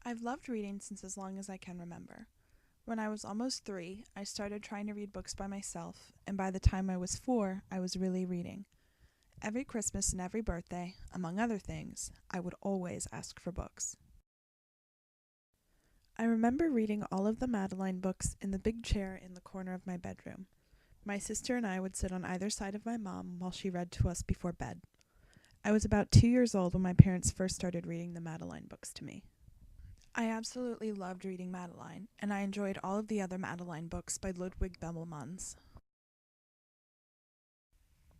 I've loved reading since as long as I can remember. When I was almost 3, I started trying to read books by myself, and by the time I was 4, I was really reading. Every Christmas and every birthday, among other things, I would always ask for books. I remember reading all of the Madeline books in the big chair in the corner of my bedroom. My sister and I would sit on either side of my mom while she read to us before bed. I was about 2 years old when my parents first started reading the Madeline books to me. I absolutely loved reading Madeline, and I enjoyed all of the other Madeline books by Ludwig Bemelmans.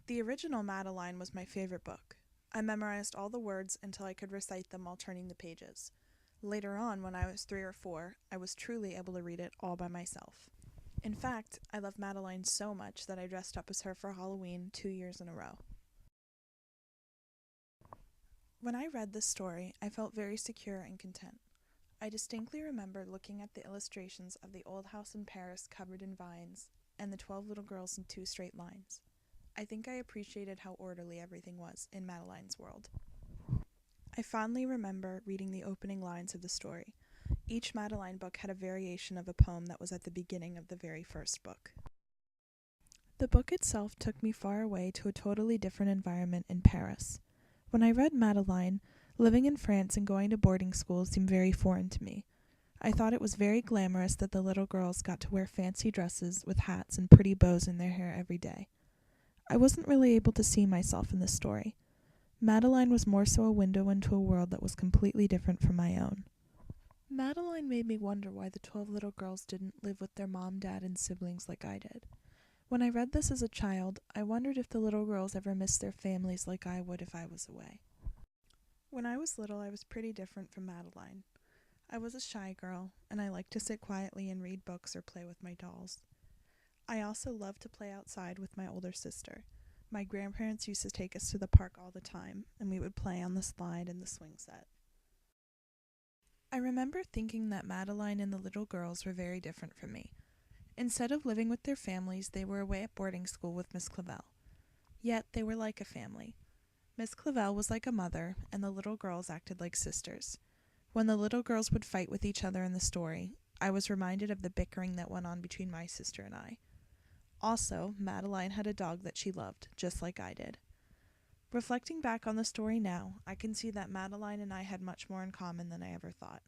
The original Madeline was my favorite book. I memorized all the words until I could recite them while turning the pages. Later on, when I was 3 or 4, I was truly able to read it all by myself. In fact, I love Madeline so much that I dressed up as her for Halloween 2 years in a row. When I read this story, I felt very secure and content. I distinctly remember looking at the illustrations of the old house in Paris covered in vines, and the 12 little girls in 2 straight lines. I think I appreciated how orderly everything was in Madeline's world. I fondly remember reading the opening lines of the story. Each Madeline book had a variation of a poem that was at the beginning of the very first book. The book itself took me far away to a totally different environment in Paris. When I read Madeline, living in France and going to boarding school seemed very foreign to me. I thought it was very glamorous that the little girls got to wear fancy dresses with hats and pretty bows in their hair every day. I wasn't really able to see myself in this story. Madeline was more so a window into a world that was completely different from my own. Madeline made me wonder why the 12 little girls didn't live with their mom, dad, and siblings like I did. When I read this as a child, I wondered if the little girls ever missed their families like I would if I was away. When I was little, I was pretty different from Madeline. I was a shy girl, and I liked to sit quietly and read books or play with my dolls. I also loved to play outside with my older sister. My grandparents used to take us to the park all the time, and we would play on the slide and the swing set. I remember thinking that Madeline and the little girls were very different from me. Instead of living with their families, they were away at boarding school with Miss Clavel. Yet they were like a family. Miss Clavel was like a mother, and the little girls acted like sisters. When the little girls would fight with each other in the story, I was reminded of the bickering that went on between my sister and I. Also, Madeline had a dog that she loved, just like I did. Reflecting back on the story now, I can see that Madeline and I had much more in common than I ever thought.